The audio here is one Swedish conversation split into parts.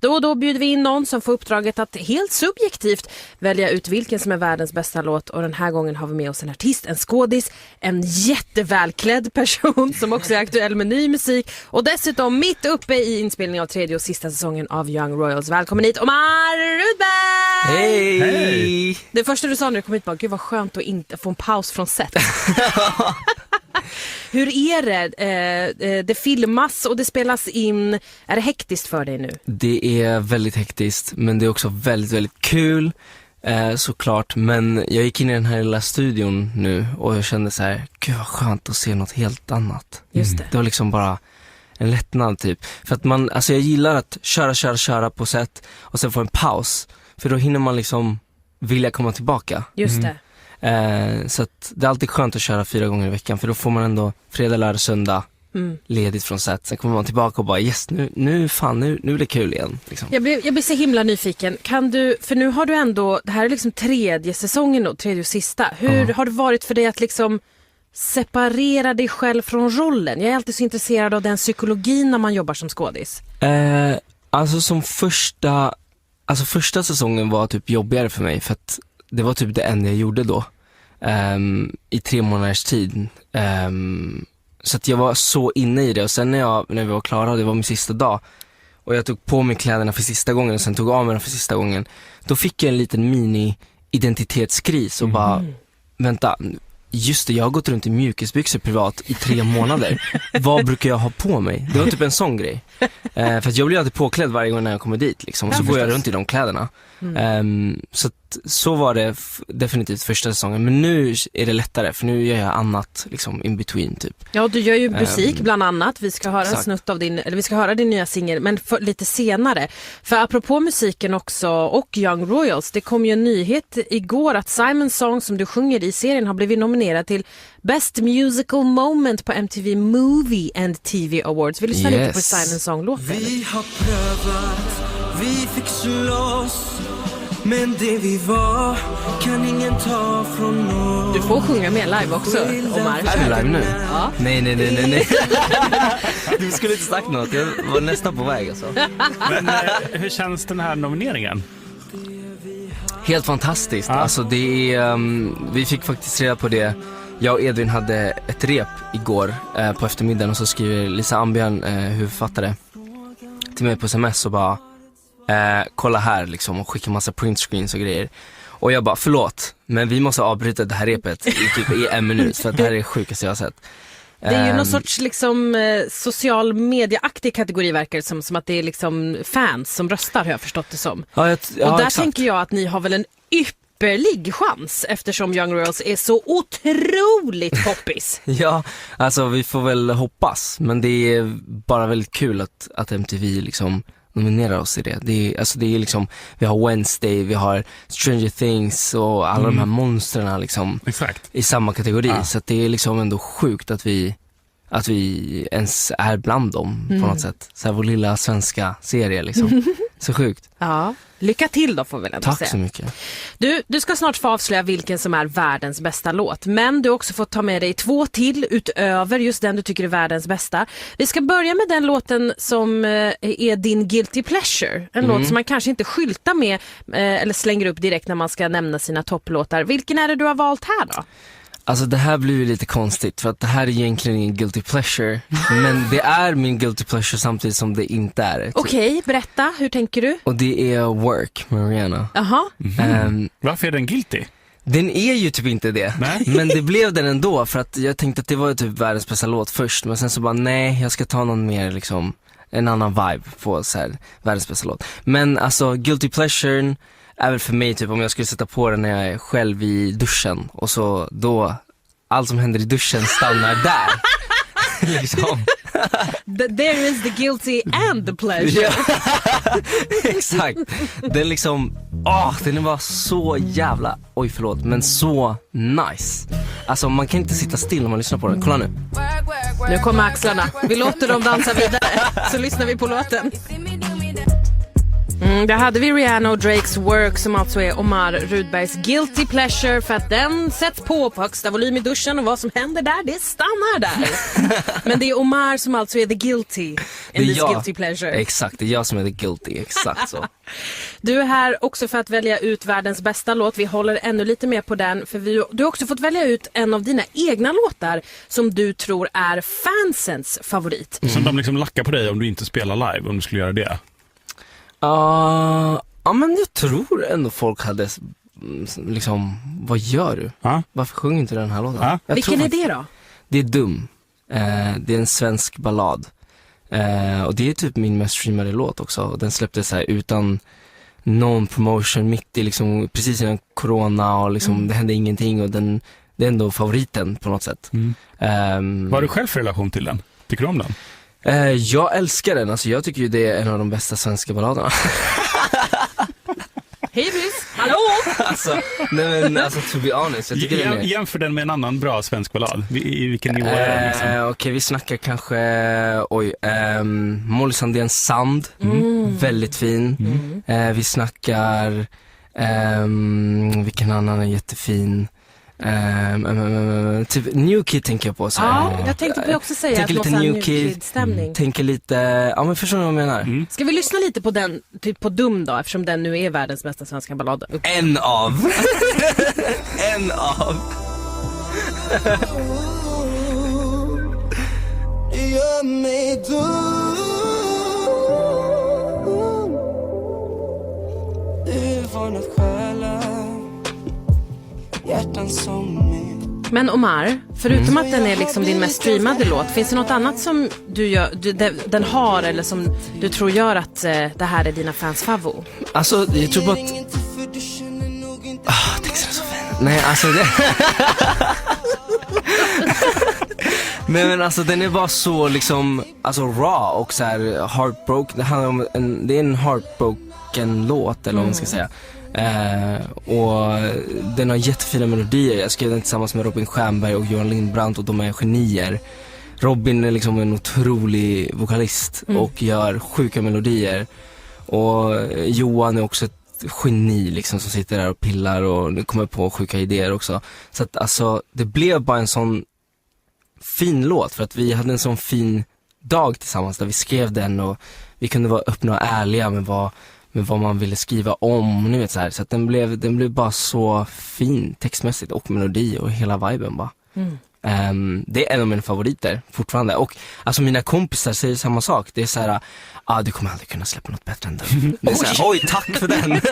Då och då bjuder vi in någon som får uppdraget att helt subjektivt välja ut vilken som är världens bästa låt. Och den här gången har vi med oss en artist, en skådis, en jättevälklädd person som också är aktuell med ny musik. Och dessutom mitt uppe i inspelningen av tredje och sista säsongen av Young Royals. Välkommen hit, Omar Rudberg! Hej! Hey. Det första du sa när du kom hit var, gud vad skönt att inte få en paus från set. Hur är det? Det filmas och det spelas in. Är det hektiskt för dig nu? Det är väldigt hektiskt, men det är också väldigt, väldigt kul såklart. Men jag gick in i den här lilla studion nu och jag kände så här, gud vad skönt att se något helt annat. Just det. Det var liksom bara en lättnad typ. För att jag gillar att köra på set och sen få en paus. För då hinner man liksom vilja komma tillbaka. Just det. Så att det är alltid skönt att köra 4 gånger i veckan. För då får man ändå fredag, lördag, söndag ledigt från set. Sen kommer man tillbaka och bara yes, nu blir det kul igen liksom. Jag blir så himla nyfiken. Kan du, för nu har du ändå, det här är liksom tredje säsongen och tredje och sista. Hur har det varit för dig att liksom separera dig själv från rollen? Jag är alltid så intresserad av den psykologin när man jobbar som skådis. Alltså första säsongen var typ jobbigare för mig. För att det var typ det enda jag gjorde då. I 3 månaders tid. Så att jag var så inne i det. Och sen när vi var klara, det var min sista dag, och jag tog på mig kläderna för sista gången och sen tog av mig dem för sista gången, då fick jag en liten mini-identitetskris och bara, vänta, just det, jag har gått runt i mjukisbyxor privat i 3 månader. Vad brukar jag ha på mig? Det var typ en sån grej. För att jag blir alltid påklädd varje gång när jag kommer dit liksom. Och så går jag runt i de kläderna. Så var det definitivt första säsongen. Men nu är det lättare, för nu gör jag annat liksom in between typ. Ja, du gör ju musik bland annat. Vi ska höra en snutt av vi ska höra din nya singel, men lite senare. För apropå musiken också och Young Royals, det kom ju en nyhet igår att Simon's Song som du sjunger i serien har blivit nominerad till Best Musical Moment på MTV Movie and TV Awards. Vill du lyssna lite på Simon's Song-låten? Vi har prövat, vi fick slåss, men det vi var kan ingen ta från oss. Du får sjunga med live också, Omar. Är du live nu? Ja. Nej. Du skulle inte sagt något, jag var nästan på väg alltså. Men hur känns den här nomineringen? Helt fantastiskt. Alltså det är, vi fick faktiskt reda på det. Jag och Edvin hade ett rep igår på eftermiddagen, och så skriver Lisa Ambjörn, huvudförfattare, till mig på sms och bara kolla här liksom, och skicka massa printscreens och grejer. Och jag bara, förlåt, men vi måste avbryta det här repet i 1 minut, för att det här är det sjukaste jag har sett. Det är ju någon sorts liksom social media-aktig kategori, verkar det som att det är liksom fans som röstar, har jag förstått det som. Och där exakt. tänker jag att ni har väl en ypperlig chans, eftersom Young Royals är så otroligt poppis. Ja, alltså vi får väl hoppas, men det är bara väldigt kul att MTV liksom nominerar oss i det. Det är liksom, vi har Wednesday, vi har Stranger Things och alla de här monsterna liksom. Exakt. I samma kategori. Så att det är liksom ändå sjukt att vi ens är bland dem på något sätt. Så här, vår lilla svenska serie liksom. Så sjukt. Ja, lycka till då, får vi väl ändå säga. Tack så mycket. Du ska snart få avslöja vilken som är världens bästa låt. Men du har också fått ta med dig 2 till utöver just den du tycker är världens bästa. Vi ska börja med den låten som är din guilty pleasure. En låt som man kanske inte skyltar med eller slänger upp direkt när man ska nämna sina topplåtar. Vilken är det du har valt här då? Alltså det här blir ju lite konstigt, för att det här är egentligen ingen guilty pleasure. Men det är min guilty pleasure samtidigt som det inte är. Okej, berätta, hur tänker du? Och det är Work med Rihanna. Jaha. Varför är den guilty? Den är ju typ inte det. Nej. Men det blev den ändå, för att jag tänkte att det var typ världens bästa låt först. Men sen så bara, nej, jag ska ta någon mer liksom, en annan vibe på så här, världens bästa låt. Men alltså guilty pleasure är väl för mig typ om jag skulle sätta på den när jag är själv i duschen, och så då allt som händer i duschen stannar där. Liksom. There is the guilty and the pleasure. Ja. Exakt. Den liksom, den var så jävla, men så nice. Alltså man kan inte sitta still när man lyssnar på den. Kolla nu. Nu kommer axlarna. Vi låter dem dansa vidare, så lyssnar vi på låten. Där hade vi Rihanna och Drakes Work som alltså är Omar Rudbergs Guilty Pleasure för att den sätts på högsta volym i duschen och vad som händer där, det stannar där. Men det är Omar som alltså är the guilty in this guilty pleasure. Exakt, det är jag som är the guilty, exakt så. Du är här också för att välja ut världens bästa låt. Vi håller ännu lite mer på den för du har också fått välja ut en av dina egna låtar som du tror är fansens favorit. Som de liksom lackar på dig om du inte spelar live, om du skulle göra det. Ja, men jag tror ändå folk hade liksom, vad gör du? Varför sjunger inte den här låten? Vilken är det då? Det är Dum. Det är en svensk ballad. Och det är typ min mest streamade låt också. Den släpptes så här utan någon promotion mitt i liksom, precis innan corona och liksom, det hände ingenting och det är ändå favoriten på något sätt. Vad har du själv för relation till den? Tycker du om den? Jag älskar den, alltså jag tycker ju det är en av de bästa svenska balladerna. Hej Brys, hallå! alltså to be honest, jag tycker den är... Jämför den med en annan bra svensk ballad. I vilken nivå är den liksom? Okej, vi snackar kanske Molly Sandéns Sand, väldigt fin. Vi snackar vilken annan är jättefin. Typ New Kid tänker jag på så här. Ja, jag tänkte också säga att lite New Kid stämning. Tänker lite, ja men förstår ni vad jag menar? Ska vi lyssna lite på den, typ på Dum då, eftersom den nu är världens bästa svenska ballad. En av Gör mig dum. Du var något stjäla hjärtan som min. Men Omar, förutom att den är liksom din mest streamade låt, finns det något annat som du gör, den har eller som du tror gör att det här är dina fans favvo? Alltså, jag tror bara att... texten är så fin. Nej, alltså det... men alltså den är bara så liksom, alltså raw och så här heartbroken. Det handlar om det är en heartbroken låt eller vad man ska säga. Och den har jättefina melodier. Jag skrev den tillsammans med Robin Stjernberg och Johan Lindbrandt och de är genier. Robin är liksom en otrolig vokalist och gör sjuka melodier. Och Johan är också ett geni liksom som sitter där och pillar och kommer på sjuka idéer också. Så att alltså det blev bara en sån fin låt för att vi hade en sån fin dag tillsammans där vi skrev den och vi kunde vara öppna och ärliga med vad man ville skriva om, ni vet så här. Så att den blev bara så fin textmässigt och melodi och hela viben bara. Det är en av mina favoriter fortfarande. Och alltså mina kompisar säger samma sak. Det är så här, du kommer aldrig kunna släppa något bättre än den. Det är så här, oj, tack för den. Skönt,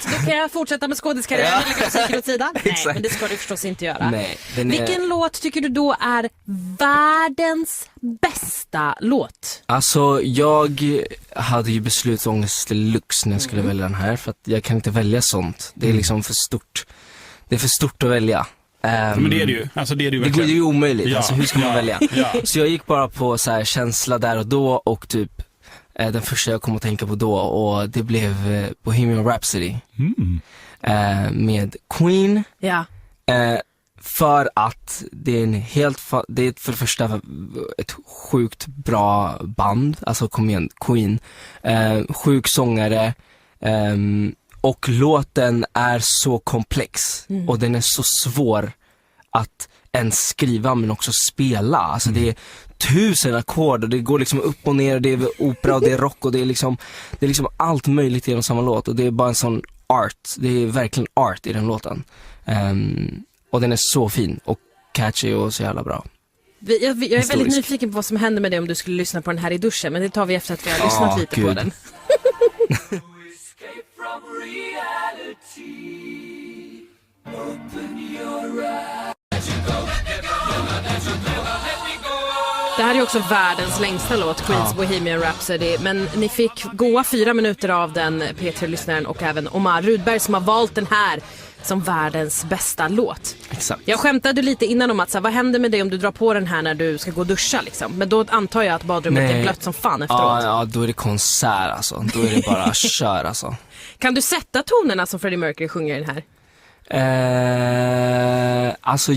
då kan jag fortsätta med skådiskarriären eller musiken åt sidan. Nej, men det ska du förstås inte göra. Nej, vilken låt tycker du då är världens bästa låt? Alltså jag hade ju beslutsångest deluxe när jag skulle välja den här. För att jag kan inte välja sånt. Det är liksom för stort. Det är för stort att välja. Men det är det ju. Alltså det är det ju verkligen. Det är ju omöjligt. Ja, alltså hur ska man välja? Ja. Så jag gick bara på så här känsla där och då och typ den första jag kom att tänka på då och det blev Bohemian Rhapsody med Queen. Ja. För att det är det är för det första ett sjukt bra band, alltså kom igen, Queen. Sjuk sångare. Och låten är så komplex och den är så svår att ens skriva men också spela. Alltså det är 1000 ackord och det går liksom upp och ner och det är opera och det är rock och det är liksom allt möjligt i en samma låt och det är bara en sån art. Det är verkligen art i den låten. Och den är så fin och catchy och så jävla bra. Jag är väldigt nyfiken på vad som händer med dig om du skulle lyssna på den här i duschen, men det tar vi efter att vi har lyssnat lite på den. Det här är också världens längsta låt, Queens Bohemian Rhapsody. Men ni fick goa 4 minuter av den, P3-lyssnaren och även Omar Rudberg som har valt den här som världens bästa låt. Exakt. Jag skämtade lite innan om att vad händer med dig om du drar på den här när du ska gå och duscha liksom? Men då antar jag att badrummet är blött som fan efteråt. Ja, då är det konsert alltså. Då är det bara kör alltså. Kan du sätta tonerna som Freddie Mercury sjunger i den här? Alltså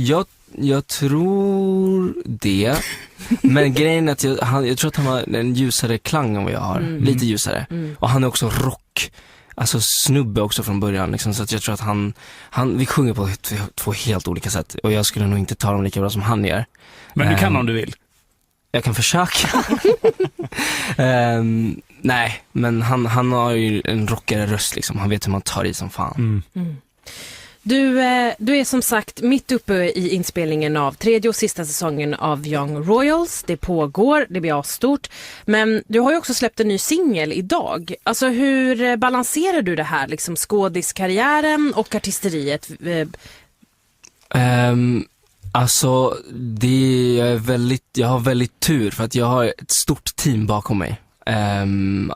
jag tror det. Men grejen är att jag tror att han har en ljusare klang än vad jag har. Lite ljusare. Och han är också rock. Alltså snubbe också från början liksom, så att jag tror att vi sjunger på två helt olika sätt. Och jag skulle nog inte ta dem lika bra som han gör. Men du kan om du vill. Jag kan försöka. Nej, men han har ju en rockare röst liksom. Han vet hur man tar i som fan. Du är som sagt mitt uppe i inspelningen av 3:e och sista säsongen av Young Royals. Det pågår, det blir stort. Men du har ju också släppt en ny singel idag. Alltså hur balanserar du det här, liksom skådiskarriären och artisteriet? Alltså jag har väldigt tur för att jag har ett stort team bakom mig.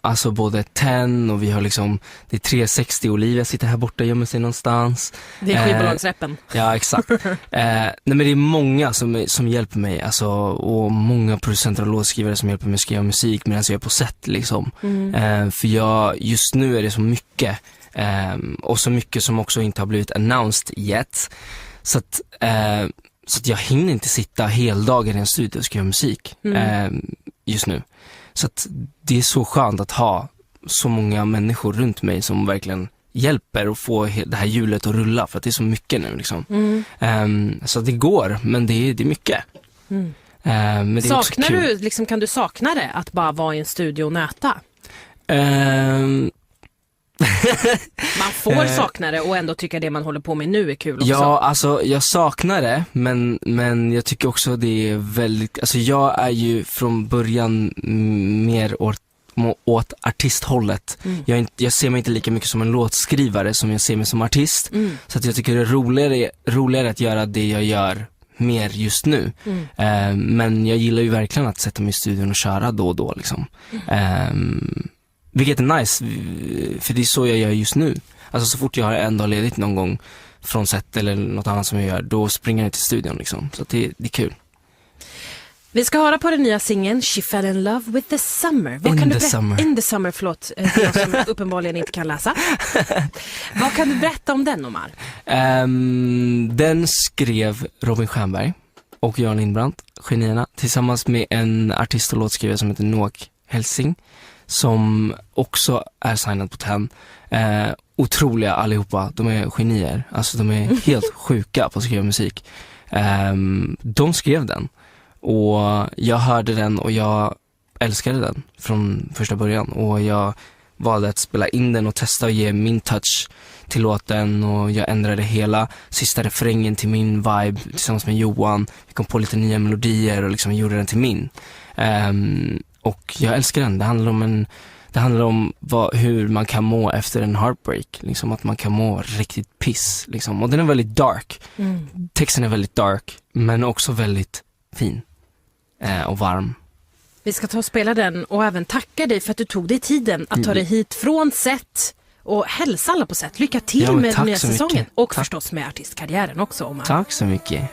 Alltså både 10 och vi har liksom, det är 360, Olivia sitter här borta och gömmer sig någonstans. Det är skivbolagsräppen. Ja, exakt. Nej, men det är många som hjälper mig, alltså, och många producenter och låtskrivare som hjälper mig att skriva musik medan jag är på set liksom. För just nu är det så mycket och så mycket som också inte har blivit announced yet. Så att jag hinner inte sitta heldagar i en studio och skriva musik just nu. Så att det är så skönt att ha så många människor runt mig som verkligen hjälper att få det här hjulet att rulla, för att det är så mycket nu liksom. Så det går, men det är mycket. Men det är också kul. Du, liksom, kan du sakna det att bara vara i en studio och nöta? Man får sakna det och ändå tycka det man håller på med nu är kul också. Ja, alltså jag saknar det, men jag tycker också det är väldigt, alltså jag är ju från början mer åt artisthållet. Jag ser mig inte lika mycket som en låtskrivare som jag ser mig som artist. Så att jag tycker det är roligare att göra det jag gör mer just nu. Men jag gillar ju verkligen att sätta mig i studion och köra då och då liksom. Vilket är nice, för det är så jag gör just nu. Alltså så fort jag har en dag ledigt någon gång från set eller något annat som jag gör, då springer jag till studion liksom. Så det är kul. Vi ska höra på den nya singeln She Fell in Love with the Summer. In the Summer, förlåt, jag som uppenbarligen inte kan läsa. Vad kan du berätta om den, Omar? Den skrev Robin Stjernberg och Jan Lindbrandt, genierna, tillsammans med en artist och låtskrivare som heter Noak Helsing, som också är signad på 10. Otroliga allihopa, de är genier. Alltså de är helt sjuka på att skriva musik. De skrev den och jag hörde den och jag älskade den från första början, och jag valde att spela in den och testa och ge min touch till låten, och jag ändrade hela sista refrängen till min vibe tillsammans med Johan. Vi kom på lite nya melodier och liksom gjorde den till min. Och jag älskar den. Det handlar om hur man kan må efter en heartbreak. Liksom att man kan må riktigt piss. Liksom. Och den är väldigt dark. Texten är väldigt dark, men också väldigt fin och varm. Vi ska ta och spela den och även tacka dig för att du tog dig tiden att ta dig hit från set och hälsa alla på set. Lycka till med den nya säsongen. Och förstås med artistkarriären också, Omar. Tack så mycket.